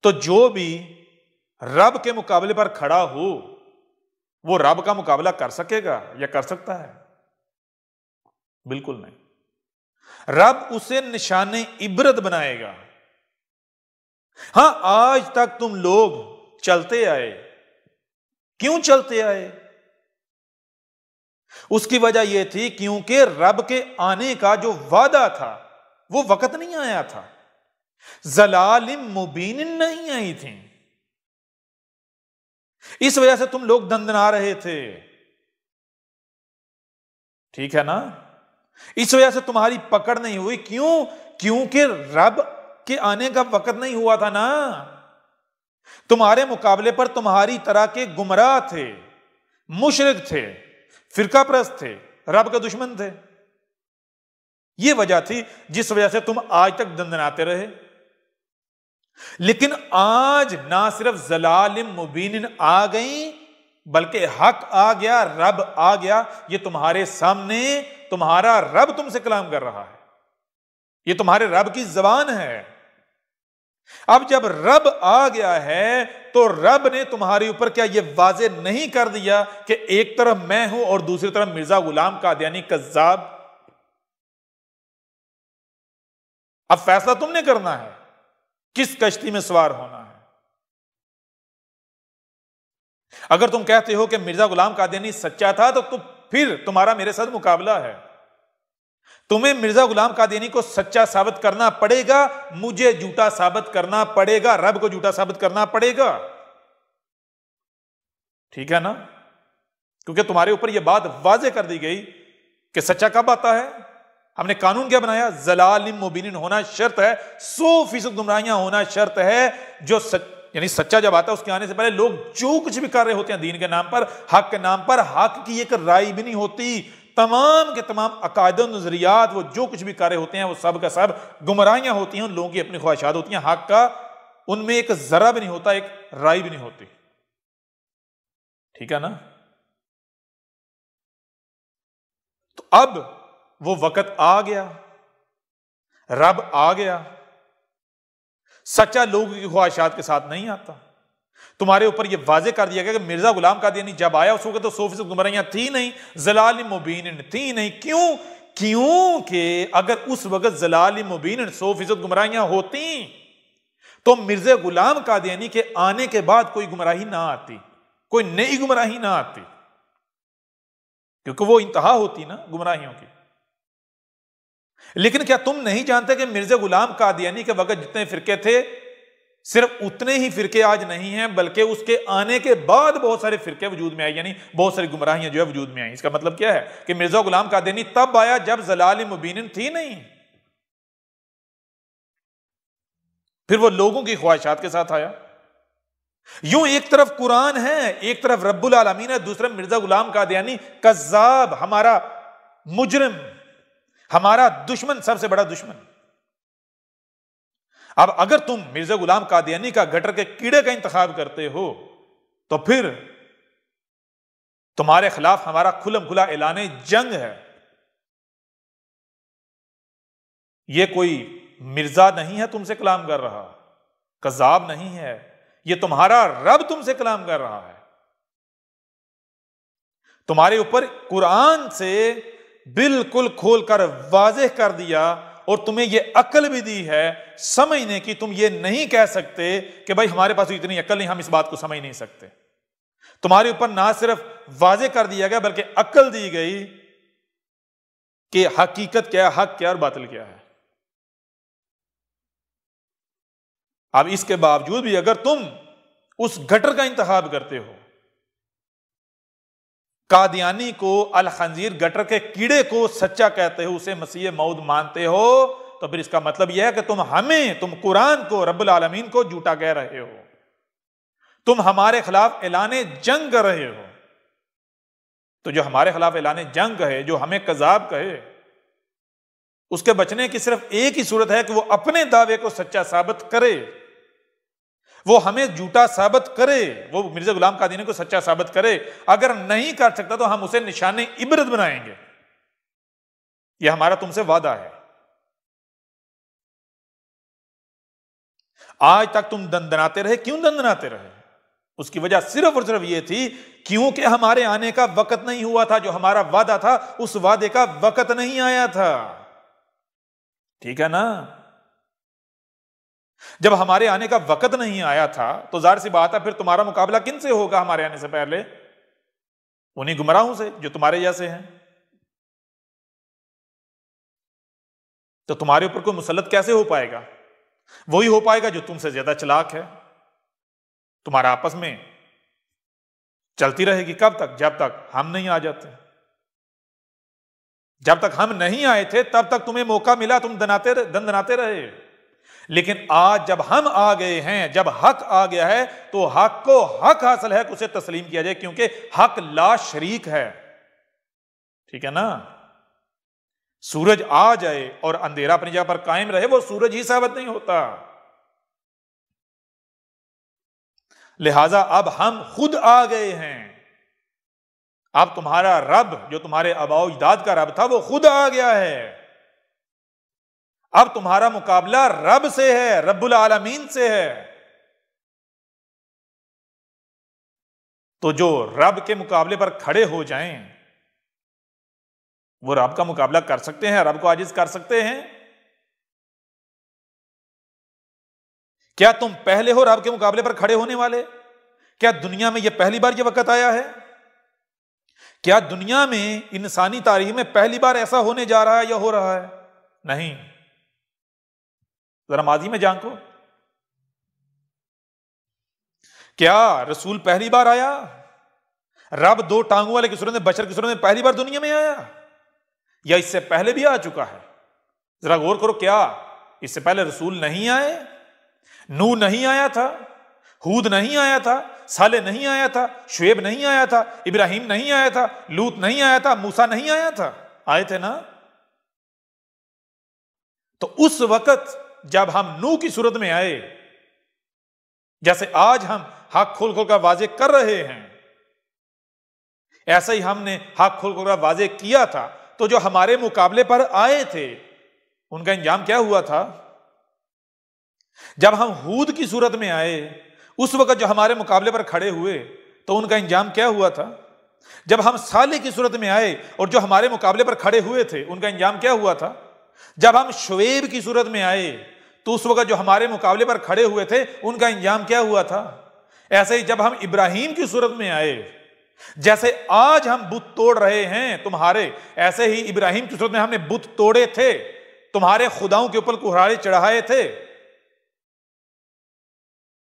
तो जो भी रब के मुकाबले पर खड़ा हो वो रब का मुकाबला कर सकेगा या कर सकता है? बिल्कुल नहीं। रब उसे निशाने इबरत बनाएगा। हां, आज तक तुम लोग चलते आए। क्यों चलते आए? उसकी वजह यह थी क्योंकि रब के आने का जो वादा था वो वक्त नहीं आया था, ज़लालिम मुबीन नहीं आई थी। इस वजह से तुम लोग दंदना रहे थे, ठीक है ना? इस वजह से तुम्हारी पकड़ नहीं हुई। क्यों? क्योंकि रब के आने का वक्त नहीं हुआ था ना। तुम्हारे मुकाबले पर तुम्हारी तरह के गुमराह थे, मुशरिक थे, फिरका परस्त थे, रब के दुश्मन थे। यह वजह थी जिस वजह से तुम आज तक दंदनाते रहे। लेकिन आज ना सिर्फ ज़लालिम मुबीन आ गई बल्कि हक आ गया, रब आ गया। ये तुम्हारे सामने तुम्हारा रब तुमसे कलाम कर रहा है, ये तुम्हारे रब की जबान है। अब जब रब आ गया है तो रब ने तुम्हारे ऊपर क्या यह वाजे नहीं कर दिया कि एक तरफ मैं हूं और दूसरी तरफ मिर्जा गुलाम कादियानी कज्जाब? अब फैसला तुमने करना है किस कश्ती में सवार होना है। अगर तुम कहते हो कि मिर्जा गुलाम कादियानी सच्चा था तो फिर तुम्हारा मेरे साथ मुकाबला है। तुम्हें मिर्जा गुलाम कादियानी को सच्चा साबित करना पड़ेगा, मुझे झूठा साबित करना पड़ेगा, रब को झूठा साबित करना पड़ेगा, ठीक है ना? क्योंकि तुम्हारे ऊपर यह बात वाजे कर दी गई कि सच्चा कब आता है। हमने कानून क्या बनाया? ज़लालिम मुबीन होना शर्त है, 100% गुमराहियां होना शर्त है। जो यानी सच्चा जब आता है उसके आने से पहले लोग जो कुछ भी कर रहे होते हैं दीन के नाम पर, हक के नाम पर, हक की एक राय भी नहीं होती। तमाम के तमाम अकायद नजरियात वो जो कुछ भी कर रहे होते हैं वो सब का सब गुमराहियां होती हैं, उन लोगों की अपनी ख्वाहिशात होती हैं। हक का उनमें एक जरा भी नहीं होता, एक राय भी नहीं होती, ठीक है ना? तो अब वो वक्त आ गया, रब आ गया। सच्चा लोगों की ख्वाहिशात के साथ नहीं आता। तुम्हारे ऊपर यह वाजे कर दिया गया कि मिर्जा गुलाम कादियानी जब आया उस वक्त तो 100% गुमराहियां थी नहीं, ज़लालिम मुबीन थी नहीं। क्यों? क्योंकि अगर उस वक्त ज़लालिम मुबीन 100% गुमराहियां होती तो मिर्जा गुलाम कादियानी के आने के बाद कोई गुमराही ना आती, कोई नई गुमराही ना आती, क्योंकि वो इंतहा होती ना गुमराहियों की। लेकिन क्या तुम नहीं जानते कि मिर्जा गुलाम कादियानी के वक्त जितने फिरके थे सिर्फ उतने ही फिरके आज नहीं हैं, बल्कि उसके आने के बाद बहुत सारे फिरके वजूद में आए, यानी बहुत सारी गुमराहियां जो है वजूद में आई। इसका मतलब क्या है कि मिर्जा गुलाम कादियानी तब आया जब ज़लालिम मुबीन थी नहीं, फिर वो लोगों की ख्वाहिशात के साथ आया। यूं एक तरफ कुरान है, एक तरफ रब्बुल आलमीन है, दूसरा मिर्जा गुलाम कादियानी कज्जाब, हमारा मुजरिम, हमारा दुश्मन, सबसे बड़ा दुश्मन। अब अगर तुम मिर्जा गुलाम कादियानी का गटर के कीड़े का इंतखाब करते हो तो फिर तुम्हारे खिलाफ हमारा खुलम खुला ऐलान जंग है। यह कोई मिर्जा नहीं है तुमसे कलाम कर रहा, कज़ाब नहीं है, यह तुम्हारा रब तुमसे कलाम कर रहा है। तुम्हारे ऊपर कुरान से बिल्कुल खोलकर वाज़ेह कर दिया और तुम्हें यह अक्ल भी दी है समझने की। तुम यह नहीं कह सकते कि भाई हमारे पास इतनी अक्ल नहीं, हम इस बात को समझ नहीं सकते। तुम्हारे ऊपर ना सिर्फ वाज़ेह कर दिया गया बल्कि अक्ल दी गई कि हकीकत क्या है, हक क्या है और बातिल क्या है। अब इसके बावजूद भी अगर तुम उस गटर का इंतखाब करते हो, कादियानी को, अल खंजीर गटर के कीड़े को सच्चा कहते हो, उसे मसीह मौद मानते हो, तो फिर इसका मतलब यह है कि तुम कुरान को, रब्बुल आलमीन को झूठा कह रहे हो। तुम हमारे खिलाफ ऐलाने जंग कर रहे हो। तो जो हमारे खिलाफ ऐलाने जंग कहे, जो हमें कज़ाब कहे, उसके बचने की सिर्फ एक ही सूरत है कि वो अपने दावे को सच्चा साबित करे, वो हमें झूठा साबित करे, वो मिर्जा गुलाम कादियानी को सच्चा साबित करे। अगर नहीं कर सकता तो हम उसे निशाने इबरत बनाएंगे। यह हमारा तुमसे वादा है। आज तक तुम दंदनाते रहे। क्यों दंदनाते रहे? उसकी वजह सिर्फ और सिर्फ यह थी क्योंकि हमारे आने का वक्त नहीं हुआ था। जो हमारा वादा था उस वादे का वक्त नहीं आया था। ठीक है ना? जब हमारे आने का वक्त नहीं आया था तो जाहिर सी बात है फिर तुम्हारा मुकाबला किन से होगा हमारे आने से पहले? उन्हीं गुमराहों से जो तुम्हारे जैसे हैं। तो तुम्हारे ऊपर कोई मुसल्लत कैसे हो पाएगा? वही हो पाएगा जो तुमसे ज्यादा चालाक है। तुम्हारा आपस में चलती रहेगी। कब तक? जब तक हम नहीं आ जाते। जब तक हम नहीं आए थे तब तक तुम्हें मौका मिला, तुम दंदनाते रहे। लेकिन आज जब हम आ गए हैं, जब हक आ गया है, तो हक को हक हासिल है कि उसे तस्लीम किया जाए, क्योंकि हक ला शरीक है। ठीक है ना? सूरज आ जाए और अंधेरा अपनी जगह पर कायम रहे, वो सूरज ही साबित नहीं होता। लिहाजा अब हम खुद आ गए हैं। अब तुम्हारा रब, जो तुम्हारे आबाओ अजदाद का रब था, वो खुद आ गया है। अब तुम्हारा मुकाबला रब से है, रब्बुल आलमीन से है। तो जो रब के मुकाबले पर खड़े हो जाएं, वो रब का मुकाबला कर सकते हैं, रब को आजिज कर सकते हैं। क्या तुम पहले हो रब के मुकाबले पर खड़े होने वाले? क्या दुनिया में यह पहली बार यह वक्त आया है? क्या दुनिया में इंसानी तारीख में पहली बार ऐसा होने जा रहा है या हो रहा है? नहीं। जरा माजी में झांको। क्या रसूल पहली बार आया? रब दो टांगों वाले की सूरत में, बशर की सूरत में पहली बार दुनिया में आया, या इससे पहले भी आ चुका है? जरा गौर करो। क्या इससे पहले रसूल नहीं आए? नूह नहीं आया था, हूद नहीं आया था, साले नहीं आया था, शुएब नहीं आया था, इब्राहिम नहीं आया था, लूत नहीं आया था, मूसा नहीं आया था? आए थे ना? तो उस वक्त जब हम नूह की सूरत में आए, जैसे आज हम हक खोल खोल कर वाजे कर रहे हैं, ऐसे ही हमने हक खोल खोल कर वाजे किया था। तो जो हमारे मुकाबले पर आए थे उनका इंजाम क्या हुआ था? जब हम हूद की सूरत में आए उस वक्त जो हमारे मुकाबले पर खड़े हुए तो उनका इंजाम क्या हुआ था? जब हम साले की सूरत में आए और जो हमारे मुकाबले पर खड़े हुए थे उनका इंजाम क्या हुआ था? जब हम शुएब की सूरत में आए तो उस वक्त जो हमारे मुकाबले पर खड़े हुए थे उनका इंजाम क्या हुआ था? ऐसे ही जब हम इब्राहिम की सूरत में आए, जैसे आज हम बुत तोड़ रहे हैं तुम्हारे, ऐसे ही इब्राहिम की सूरत में हमने बुत तोड़े थे, तुम्हारे खुदाओं के ऊपर कुल्हाड़े चढ़ाए थे,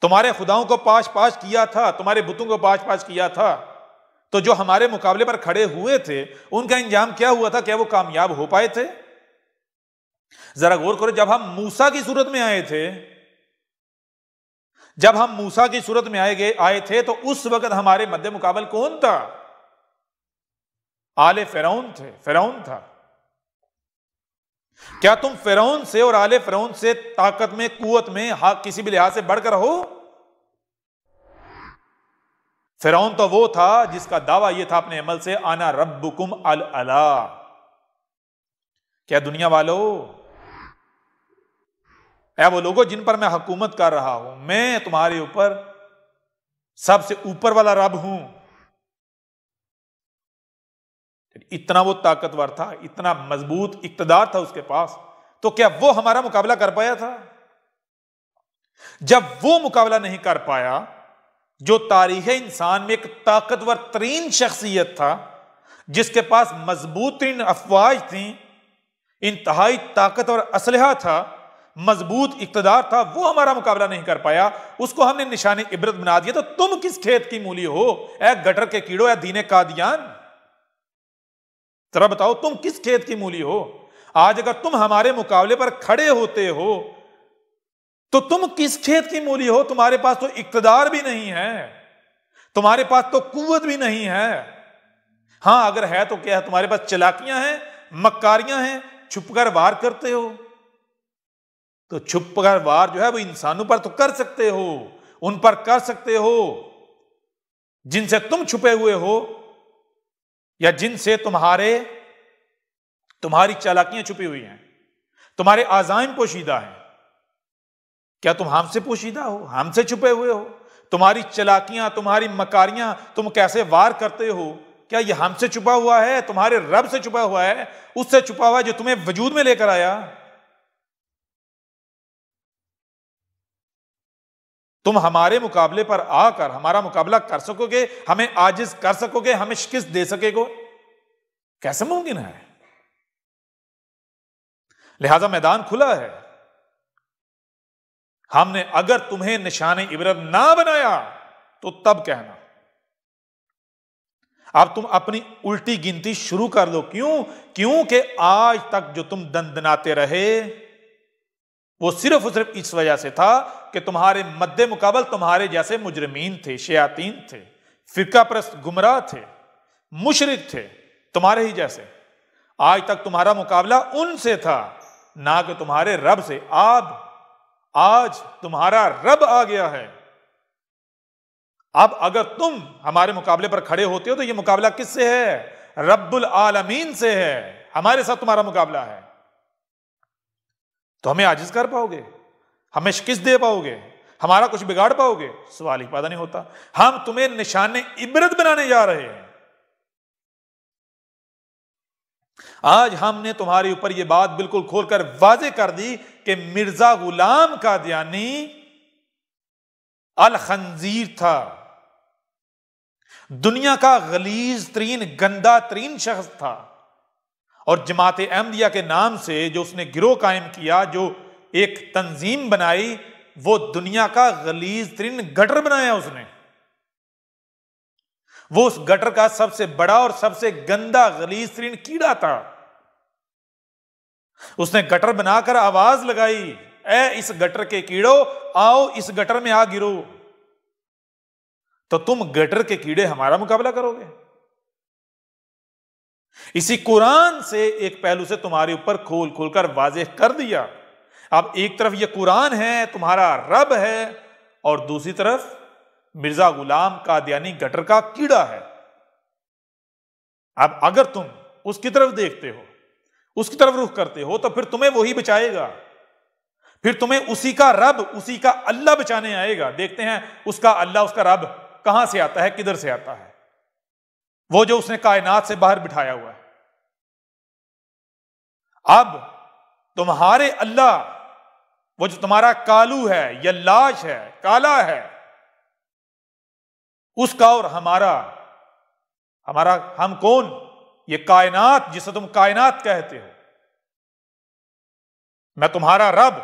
तुम्हारे खुदाओं को पाश पाश किया था, तुम्हारे बुतों को पाश पाश किया था। तो जो हमारे मुकाबले पर खड़े हुए थे उनका इंजाम क्या हुआ था? क्या वो कामयाब हो पाए थे? जरा गौर करो। जब हम मूसा की सूरत में आए थे, जब हम मूसा की सूरत में आए थे तो उस वक्त हमारे मध्य मुकाबल कौन था? आले फिरौन थे, फिरौन था। क्या तुम फिरौन से और आले फिरौन से ताकत में, कुवत में, किसी भी लिहाज से बढ़कर हो? फिरौन तो वो था जिसका दावा यह था अपने अमल से, आना रब्बुकुम अल अला। क्या दुनिया वालों, ऐ वो लोगों जिन पर मैं हुकूमत कर रहा हूं, मैं तुम्हारे ऊपर सबसे ऊपर वाला रब हूं। इतना वो ताकतवर था, इतना मजबूत इक्तदार था उसके पास, तो क्या वो हमारा मुकाबला कर पाया था? जब वो मुकाबला नहीं कर पाया, जो तारीख इंसान में एक ताकतवर तरीन शख्सियत था, जिसके पास मजबूत तरीन अफवाज थी, इंतहाई ताकतवर असलहा था, मजबूत इक्तदार था, वो हमारा मुकाबला नहीं कर पाया, उसको हमने निशाने इबरत बना दिया। तो तुम किस खेत की मूली हो, ऐ गटर के कीड़ो, ऐ दीने कादियान? जरा बताओ, तुम किस खेत की मूली हो? आज अगर तुम हमारे मुकाबले पर खड़े होते हो तो तुम किस खेत की मूली हो? तुम्हारे पास तो इक्तदार भी नहीं है, तुम्हारे पास तो कुव्वत भी नहीं है। हां, अगर है तो क्या है? तुम्हारे पास चालाकियां हैं, मक्कारियां हैं, छुपकर वार करते हो। तो छुपकर वार जो है वो इंसानों पर तो कर सकते हो, उन पर कर सकते हो जिनसे तुम छुपे हुए हो, या जिनसे तुम्हारी चालाकियां छुपी हुई हैं, तुम्हारे आज़ाइम पोशीदा हैं। क्या तुम हमसे पोशीदा हो, हमसे छुपे हुए हो? तुम्हारी चालाकियां, तुम्हारी मकारियां, तुम कैसे वार करते हो, क्या ये हमसे छुपा हुआ है? तुम्हारे रब से छुपा हुआ है, उससे छुपा हुआ है जो तुम्हें वजूद में लेकर आया। तुम हमारे मुकाबले पर आकर हमारा मुकाबला कर सकोगे, हमें आजिज कर सकोगे, हमें शिकस्त दे सकेगो? कैसे मुमकिन है? लिहाजा मैदान खुला है। हमने अगर तुम्हें निशाने इबरत ना बनाया तो तब कहना। अब तुम अपनी उल्टी गिनती शुरू कर लो। क्यों? क्योंकि आज तक जो तुम दंदनाते रहे वो सिर्फ और सिर्फ इस वजह से था कि तुम्हारे मद्दे मुकाबल तुम्हारे जैसे मुजरिमीन थे, शयातीन थे, फिरका परस्त गुमराह थे, मुशरिक थे, तुम्हारे ही जैसे। आज तक तुम्हारा मुकाबला उनसे था, ना कि तुम्हारे रब से। आज तुम्हारा रब आ गया है। अब अगर तुम हमारे मुकाबले पर खड़े होते हो तो यह मुकाबला किससे है? रब्बुल आलमीन से है। हमारे साथ तुम्हारा मुकाबला है। तो हमें आजिज कर पाओगे? हमें शिकस्त दे पाओगे? हमारा कुछ बिगाड़ पाओगे? सवाल ही पैदा नहीं होता। हम तुम्हें निशाने इबरत बनाने जा रहे हैं। आज हमने तुम्हारे ऊपर यह बात बिल्कुल खोलकर वाजे कर दी कि मिर्जा गुलाम कादियानी अल खंजीर था, दुनिया का गलीज तरीन, गंदा तरीन शख्स था। और जमात अहमदिया के नाम से जो उसने गिरोह कायम किया, जो एक तंजीम बनाई, वो दुनिया का गलीज तरीन गटर बनाया उसने। वो उस गटर का सबसे बड़ा और सबसे गंदा गलीज तरीन कीड़ा था। उसने गटर बनाकर आवाज लगाई, ए इस गटर के कीड़ो, आओ इस गटर में आ गिरो। तो तुम गटर के कीड़े हमारा मुकाबला करोगे? इसी कुरान से एक पहलू से तुम्हारे ऊपर खोल खोलकर वाज़ेह कर दिया। अब एक तरफ यह कुरान है, तुम्हारा रब है, और दूसरी तरफ मिर्जा गुलाम कादियानी गटर का कीड़ा है। अब अगर तुम उसकी तरफ देखते हो, उसकी तरफ रुख करते हो, तो फिर तुम्हें वही बचाएगा। फिर तुम्हें उसी का रब, उसी का अल्लाह बचाने आएगा। देखते हैं उसका अल्लाह, उसका रब कहां से आता है, किधर से आता है? वो जो उसने कायनात से बाहर बिठाया हुआ है। अब तुम्हारे अल्लाह, वो जो तुम्हारा कालू है, यल्लाश है, काला है, उसका और हमारा हम कौन? ये कायनात जिसे तुम कायनात कहते हो। मैं तुम्हारा रब,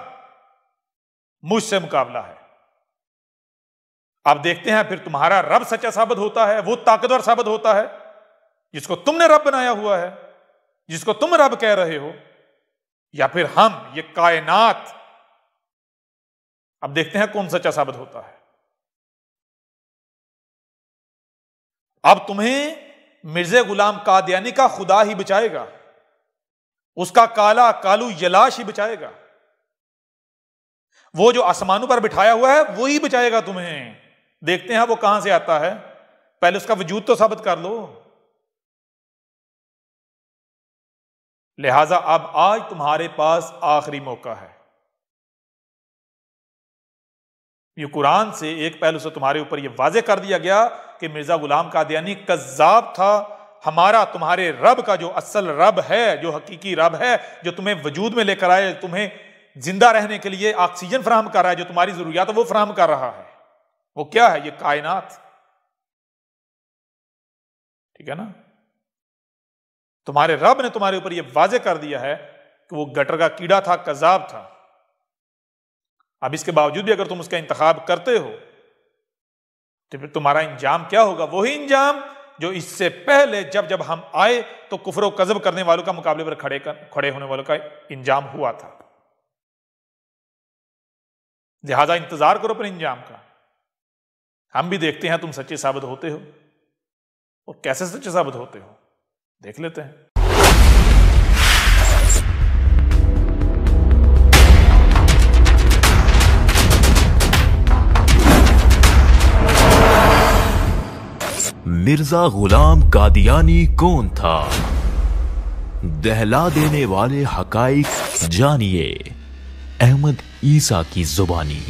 मुझसे मुकाबला है। अब देखते हैं फिर तुम्हारा रब सच्चा साबित होता है, वो ताकतवर साबित होता है जिसको तुमने रब बनाया हुआ है, जिसको तुम रब कह रहे हो, या फिर हम, ये कायनात। अब देखते हैं कौन सच्चा साबित होता है। अब तुम्हें मिर्जा गुलाम कादियानी का खुदा ही बचाएगा, उसका कालू यलाश ही बचाएगा। वो जो आसमानों पर बिठाया हुआ है वो ही बचाएगा तुम्हें। देखते हैं वो कहां से आता है, पहले उसका वजूद तो साबित कर लो। लिहाजा अब आज तुम्हारे पास आखिरी मौका है। ये कुरान से एक पहलू से तुम्हारे ऊपर यह वाज़ेह कर दिया गया कि मिर्जा गुलाम कादियानी कज़्ज़ाब था। हमारा, तुम्हारे रब का जो असल रब है, जो हकीकी रब है, जो तुम्हें वजूद में लेकर आए, तुम्हें जिंदा रहने के लिए ऑक्सीजन फराहम कर रहा है, जो तुम्हारी जरूरियात है वो फराहम कर रहा है, वो क्या है? ये कायनात। ठीक है ना? तुम्हारे रब ने तुम्हारे ऊपर यह वाज़ेह कर दिया है कि वो गटर का कीड़ा था, कज़्ज़ाब था। अब इसके बावजूद भी अगर तुम उसका इंतखाब करते हो तो फिर तुम्हारा इंजाम क्या होगा? वही इंजाम जो इससे पहले जब हम आए तो कुफ्र और कज़ब करने वालों का मुकाबले पर खड़े होने वालों का इंजाम हुआ था। लिहाजा इंतजार करो अपने इंजाम का। हम भी देखते हैं तुम सच्चे साबित होते हो, और कैसे सच्चे साबित होते हो देख लेते हैं। मिर्जा गुलाम कादियानी कौन था? दहला देने वाले हकाइक जानिए। अहमद ईसा की जुबानी।